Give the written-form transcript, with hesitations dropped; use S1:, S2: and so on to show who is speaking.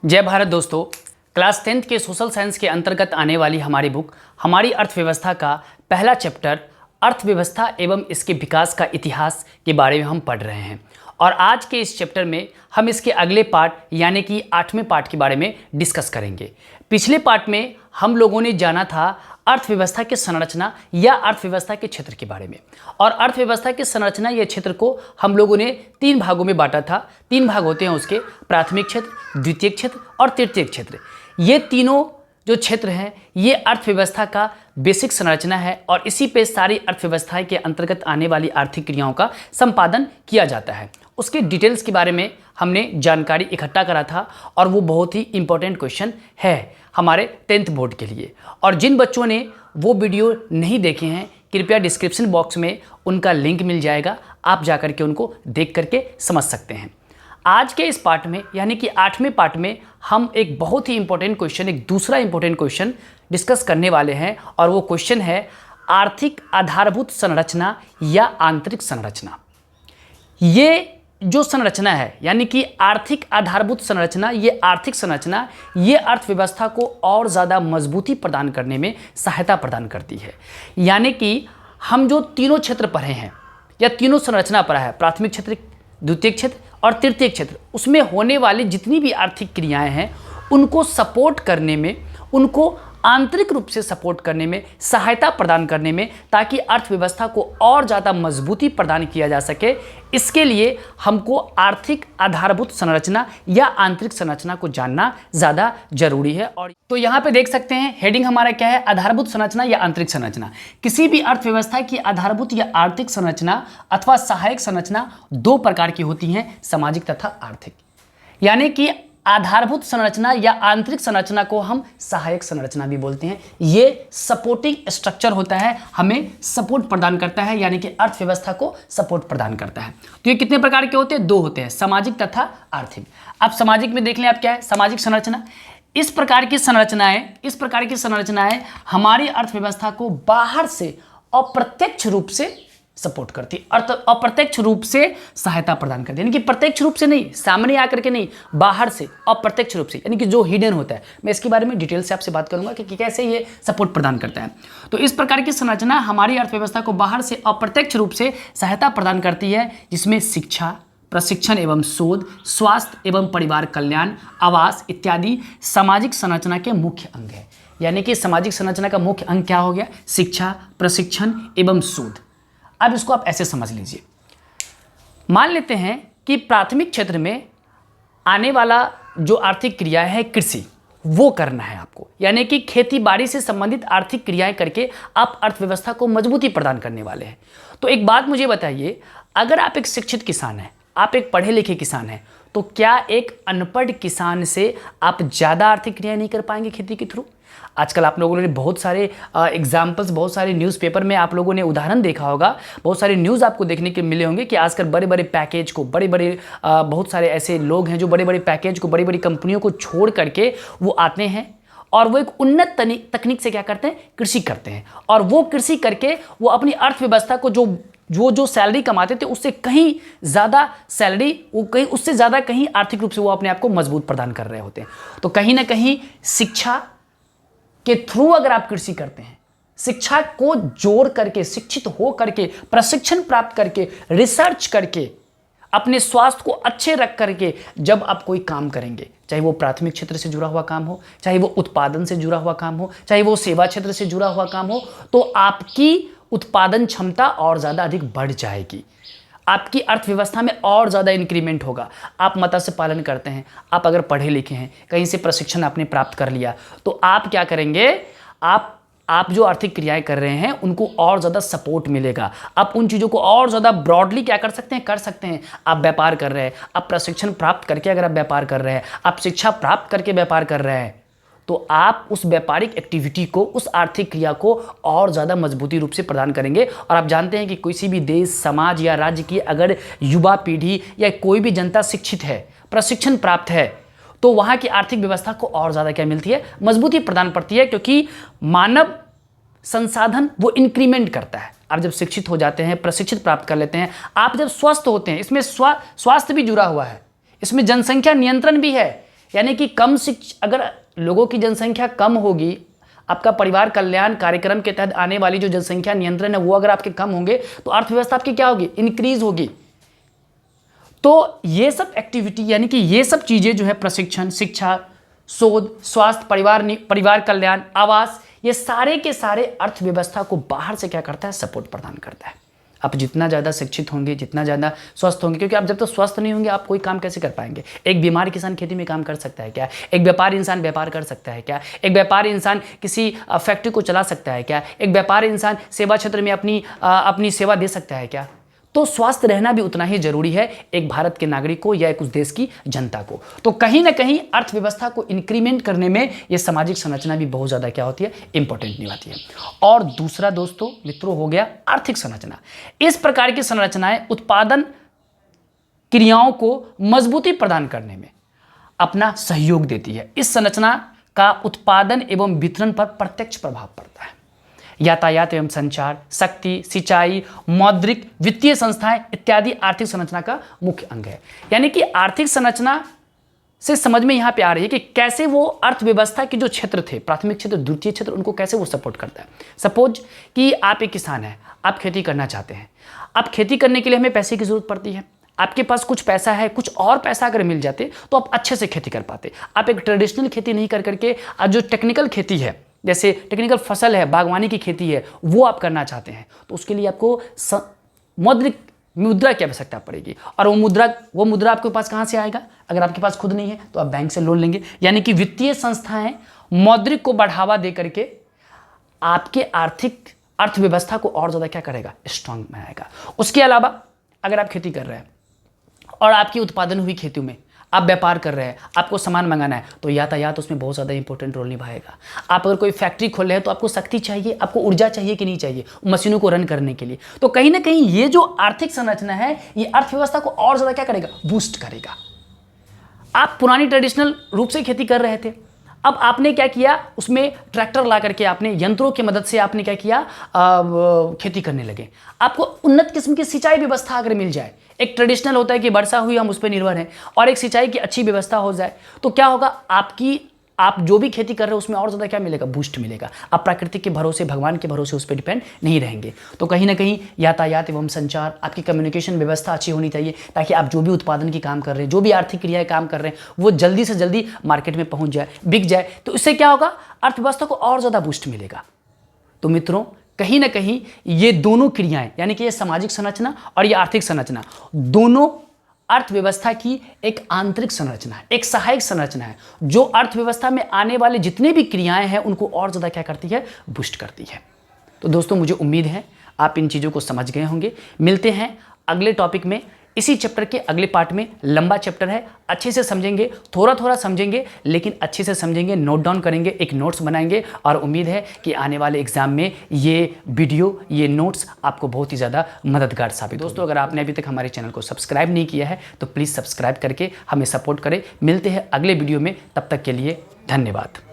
S1: जय भारत दोस्तों। Class 10th के सोशल साइंस के अंतर्गत आने वाली हमारी बुक हमारी अर्थव्यवस्था का पहला चैप्टर अर्थव्यवस्था एवं इसके विकास का इतिहास के बारे में हम पढ़ रहे हैं। और आज के इस चैप्टर में हम इसके अगले पार्ट यानी कि 8वें पार्ट के बारे में डिस्कस करेंगे। पिछले पार्ट में हम लोगों ने जाना था अर्थव्यवस्था की संरचना या अर्थव्यवस्था के क्षेत्र के बारे में। और अर्थव्यवस्था की संरचना या क्षेत्र को हम लोगों ने 3 भागों में बांटा था। 3 भाग होते हैं उसके, प्राथमिक क्षेत्र, द्वितीयक क्षेत्र और तृतीयक क्षेत्र। ये तीनों जो क्षेत्र हैं ये अर्थव्यवस्था का बेसिक संरचना है और इसी पे सारी अर्थव्यवस्था के अंतर्गत आने वाली आर्थिक क्रियाओं का संपादन किया जाता है। उसके डिटेल्स के बारे में हमने जानकारी इकट्ठा करा था और वो बहुत ही इंपॉर्टेंट क्वेश्चन है हमारे 10th बोर्ड के लिए। और जिन बच्चों ने वो वीडियो नहीं देखे हैं कृपया डिस्क्रिप्शन बॉक्स में उनका लिंक मिल जाएगा, आप जा कर के उनको देख करके समझ सकते हैं। आज के इस पार्ट में यानी कि 8वें पार्ट में हम एक बहुत ही इंपॉर्टेंट क्वेश्चन, एक दूसरा इंपॉर्टेंट क्वेश्चन डिस्कस करने वाले हैं और वो क्वेश्चन है आर्थिक आधारभूत संरचना या आंतरिक संरचना। ये जो संरचना है यानी कि आर्थिक आधारभूत संरचना, ये आर्थिक संरचना ये अर्थव्यवस्था को और ज़्यादा मजबूती प्रदान करने में सहायता प्रदान करती है। यानी कि हम जो तीनों क्षेत्र पढ़े हैं या तीनों संरचना पढ़ा है, प्राथमिक क्षेत्र, द्वितीयक क्षेत्र और तृतीयक क्षेत्र, उसमें होने वाली जितनी भी आर्थिक क्रियाएं हैं उनको सपोर्ट करने में, उनको आंतरिक रूप से सपोर्ट करने में, सहायता प्रदान करने में, ताकि अर्थव्यवस्था को और ज़्यादा मजबूती प्रदान किया जा सके। इसके लिए हमको आर्थिक आधारभूत संरचना या आंतरिक संरचना को जानना ज़्यादा जरूरी है। और तो यहाँ पे देख सकते हैं हेडिंग हमारा क्या है, आधारभूत संरचना या आंतरिक संरचना। किसी भी अर्थव्यवस्था की आधारभूत या आर्थिक संरचना अथवा सहायक संरचना 2 प्रकार की होती हैं, सामाजिक तथा आर्थिक। यानी कि आधारभूत संरचना या आंतरिक संरचना को हम सहायक संरचना भी बोलते हैं। ये सपोर्टिंग स्ट्रक्चर होता है, हमें सपोर्ट प्रदान करता है यानी कि अर्थव्यवस्था को सपोर्ट प्रदान करता है। तो ये कितने प्रकार के होते हैं? 2 होते हैं, सामाजिक तथा आर्थिक। अब सामाजिक में देख लें आप क्या है सामाजिक संरचना। इस प्रकार की संरचनाएं हमारी अर्थव्यवस्था को बाहर से अप्रत्यक्ष रूप से सपोर्ट करती है, अप्रत्यक्ष रूप से सहायता प्रदान करती है। यानी कि प्रत्यक्ष रूप से नहीं, सामने आकर के नहीं, बाहर से अप्रत्यक्ष रूप से, यानी कि जो हिडन होता है। मैं इसके बारे में डिटेल से आपसे बात करूंगा कि कैसे ये सपोर्ट प्रदान करता है। तो इस प्रकार की संरचना हमारी अर्थव्यवस्था को बाहर से अप्रत्यक्ष रूप से सहायता प्रदान करती है, जिसमें शिक्षा, प्रशिक्षण एवं शोध, स्वास्थ्य एवं परिवार कल्याण, आवास इत्यादि सामाजिक संरचना के मुख्य अंग है। यानी कि सामाजिक संरचना का मुख्य अंग क्या हो गया? शिक्षा, प्रशिक्षण एवं शोध। अब इसको आप ऐसे समझ लीजिए, मान लेते हैं कि प्राथमिक क्षेत्र में आने वाला जो आर्थिक क्रिया है कृषि, वो करना है आपको। यानी कि खेती बाड़ी से संबंधित आर्थिक क्रियाएं करके आप अर्थव्यवस्था को मजबूती प्रदान करने वाले हैं। तो एक बात मुझे बताइए, अगर आप एक शिक्षित किसान हैं, आप एक पढ़े लिखे किसान हैं, तो क्या एक अनपढ़ किसान से आप ज़्यादा आर्थिक क्रियाएं नहीं कर पाएंगे खेती के थ्रू? आजकल आप लोगों ने बहुत सारे एग्जाम्पल्स, बहुत सारे न्यूज़पेपर में आप लोगों ने उदाहरण देखा होगा, बहुत सारे न्यूज़ आपको देखने के मिले होंगे कि आजकल बड़े बड़े पैकेज को, बहुत सारे ऐसे लोग हैं जो बड़े बड़े पैकेज को, बड़ी बड़ी कंपनियों को छोड़ करके वो आते हैं और वो एक उन्नत तकनीक से क्या करते हैं? कृषि करते हैं। और वो कृषि करके वो अपनी अर्थव्यवस्था को जो सैलरी कमाते थे उससे कहीं ज़्यादा सैलरी, वो कहीं उससे ज़्यादा कहीं आर्थिक रूप से वो अपने आप को मजबूत प्रदान कर रहे होते हैं। तो कहीं ना कहीं शिक्षा के थ्रू अगर आप कृषि करते हैं, शिक्षा को जोड़ करके, शिक्षित हो करके, प्रशिक्षण प्राप्त करके, रिसर्च करके, अपने स्वास्थ्य को अच्छे रख करके जब आप कोई काम करेंगे, चाहे वो प्राथमिक क्षेत्र से जुड़ा हुआ काम हो, चाहे वो उत्पादन से जुड़ा हुआ काम हो, चाहे वो सेवा क्षेत्र से जुड़ा हुआ काम हो, तो आपकी उत्पादन क्षमता और ज़्यादा अधिक बढ़ जाएगी, आपकी अर्थव्यवस्था में और ज़्यादा इंक्रीमेंट होगा। आप मत्स्य पालन करते हैं, आप अगर पढ़े लिखे हैं, कहीं से प्रशिक्षण आपने प्राप्त कर लिया, तो आप क्या करेंगे? आप जो आर्थिक क्रियाएं कर रहे हैं उनको और ज़्यादा सपोर्ट मिलेगा। आप उन चीज़ों को और ज़्यादा ब्रॉडली क्या कर सकते हैं? आप व्यापार कर रहे हैं, आप प्रशिक्षण प्राप्त करके अगर आप व्यापार कर रहे हैं, आप शिक्षा प्राप्त करके व्यापार कर रहे हैं, तो आप उस व्यापारिक एक्टिविटी को, उस आर्थिक क्रिया को और ज़्यादा मजबूती रूप से प्रदान करेंगे। और आप जानते हैं कि किसी भी देश, समाज या राज्य की अगर युवा पीढ़ी या कोई भी जनता शिक्षित है, प्रशिक्षण प्राप्त है, तो वहाँ की आर्थिक व्यवस्था को और ज़्यादा क्या मिलती है? मजबूती प्रदान पड़ती है, क्योंकि मानव संसाधन वो इंक्रीमेंट करता है। आप जब शिक्षित हो जाते हैं, प्रशिक्षित प्राप्त कर लेते हैं, आप जब स्वस्थ होते हैं, इसमें स्वास्थ्य भी जुड़ा हुआ है, इसमें जनसंख्या नियंत्रण भी है, यानी कि अगर लोगों की जनसंख्या कम होगी, आपका परिवार कल्याण कार्यक्रम के तहत आने वाली जो जनसंख्या नियंत्रण है वो अगर आपके कम होंगे तो अर्थव्यवस्था आपकी क्या होगी, इंक्रीज होगी। तो ये सब एक्टिविटी यानी कि ये सब चीजें जो है प्रशिक्षण, शिक्षा, शोध, स्वास्थ्य, परिवार कल्याण, आवास, ये सारे के सारे अर्थव्यवस्था को बाहर से क्या करता है, सपोर्ट प्रदान करता है। आप जितना ज़्यादा शिक्षित होंगे, जितना ज़्यादा स्वस्थ होंगे, क्योंकि आप जब तक स्वस्थ नहीं होंगे आप कोई काम कैसे कर पाएंगे। एक बीमार किसान खेती में काम कर सकता है क्या? एक व्यापारी इंसान व्यापार कर सकता है क्या? एक व्यापारी इंसान किसी फैक्ट्री को चला सकता है क्या? एक व्यापारी इंसान सेवा क्षेत्र में अपनी सेवा दे सकता है क्या? तो स्वास्थ्य रहना भी उतना ही जरूरी है एक भारत के नागरिक को या एक उस देश की जनता को। तो कहीं ना कहीं अर्थव्यवस्था को इंक्रीमेंट करने में ये सामाजिक संरचना भी बहुत ज़्यादा क्या होती है, इंपॉर्टेंट निभाती है। और दूसरा दोस्तों मित्रों हो गया आर्थिक संरचना। इस प्रकार की संरचनाएं उत्पादन क्रियाओं को मजबूती प्रदान करने में अपना सहयोग देती है। इस संरचना का उत्पादन एवं वितरण पर प्रत्यक्ष प्रभाव पड़ता है। यातायात एवं संचार, शक्ति, सिंचाई, मौद्रिक, वित्तीय संस्थाएं इत्यादि आर्थिक संरचना का मुख्य अंग है। यानी कि आर्थिक संरचना से समझ में यहाँ पे आ रही है कि कैसे वो अर्थव्यवस्था के जो क्षेत्र थे, प्राथमिक क्षेत्र, द्वितीय क्षेत्र, उनको कैसे वो सपोर्ट करता है। सपोज कि आप एक किसान हैं, आप खेती करना चाहते हैं। अब खेती करने के लिए हमें पैसे की जरूरत पड़ती है। आपके पास कुछ पैसा है, कुछ और पैसा अगर मिल जाते तो आप अच्छे से खेती कर पाते। आप एक ट्रेडिशनल खेती नहीं कर करके जो टेक्निकल खेती है, जैसे टेक्निकल फसल है, बागवानी की खेती है, वो आप करना चाहते हैं, तो उसके लिए आपको मौद्रिक मुद्रा की आवश्यकता पड़ेगी। और वो मुद्रा आपके पास कहाँ से आएगा? अगर आपके पास खुद नहीं है तो आप बैंक से लोन लेंगे। यानी कि वित्तीय संस्थाएं मौद्रिक को बढ़ावा दे करके आपके अर्थव्यवस्था को और ज़्यादा क्या करेगा, स्ट्रांग बनाएगा। उसके अलावा अगर आप खेती कर रहे हैं और आपकी उत्पादन हुई खेतों में आप व्यापार कर रहे हैं, आपको सामान मंगाना है, तो यातायात उसमें बहुत ज़्यादा इंपॉर्टेंट रोल निभाएगा। आप अगर कोई फैक्ट्री खोल रहे हैं तो आपको शक्ति चाहिए, आपको ऊर्जा चाहिए कि नहीं चाहिए मशीनों को रन करने के लिए। तो कहीं ना कहीं ये जो आर्थिक संरचना है ये अर्थव्यवस्था को और ज़्यादा क्या करेगा, बूस्ट करेगा। आप पुरानी ट्रेडिशनल रूप से खेती कर रहे थे, अब आपने क्या किया, उसमें ट्रैक्टर ला करके आपने यंत्रों की मदद से आपने क्या किया, खेती करने लगे। आपको उन्नत किस्म की सिंचाई व्यवस्था अगर मिल जाए, एक ट्रेडिशनल होता है कि वर्षा हुई हम उस पर निर्भर हैं, और एक सिंचाई की अच्छी व्यवस्था हो जाए तो क्या होगा, आप जो भी खेती कर रहे हो उसमें और ज़्यादा क्या मिलेगा, बूस्ट मिलेगा। आप प्राकृतिक के भरोसे, भगवान के भरोसे उस पर डिपेंड नहीं रहेंगे। तो कहीं ना कहीं यातायात एवं संचार, आपकी कम्युनिकेशन व्यवस्था अच्छी होनी चाहिए, ताकि आप जो भी उत्पादन की काम कर रहे हैं, जो भी आर्थिक क्रियाएं काम कर रहे हैं, वो जल्दी से जल्दी मार्केट में पहुंच जाए, बिक जाए। तो इससे क्या होगा, अर्थव्यवस्था को और ज़्यादा बूस्ट मिलेगा। तो मित्रों कहीं ना कहीं ये दोनों क्रियाएं, यानी कि ये सामाजिक संरचना और ये आर्थिक संरचना, दोनों अर्थव्यवस्था की एक आंतरिक संरचना है, एक सहायक संरचना है, जो अर्थव्यवस्था में आने वाले जितने भी क्रियाएं हैं उनको और ज़्यादा क्या करती है, बूस्ट करती है। तो दोस्तों मुझे उम्मीद है आप इन चीज़ों को समझ गए होंगे। मिलते हैं अगले टॉपिक में, इसी चैप्टर के अगले पार्ट में। लंबा चैप्टर है, अच्छे से समझेंगे, थोड़ा थोड़ा समझेंगे, लेकिन अच्छे से समझेंगे, नोट डाउन करेंगे, एक नोट्स बनाएंगे, और उम्मीद है कि आने वाले एग्जाम में ये वीडियो, ये नोट्स आपको बहुत ही ज़्यादा मददगार साबित। दोस्तों अगर आपने अभी तक हमारे चैनल को सब्सक्राइब नहीं किया है तो प्लीज़ सब्सक्राइब करके हमें सपोर्ट करें। मिलते हैं अगले वीडियो में, तब तक के लिए धन्यवाद।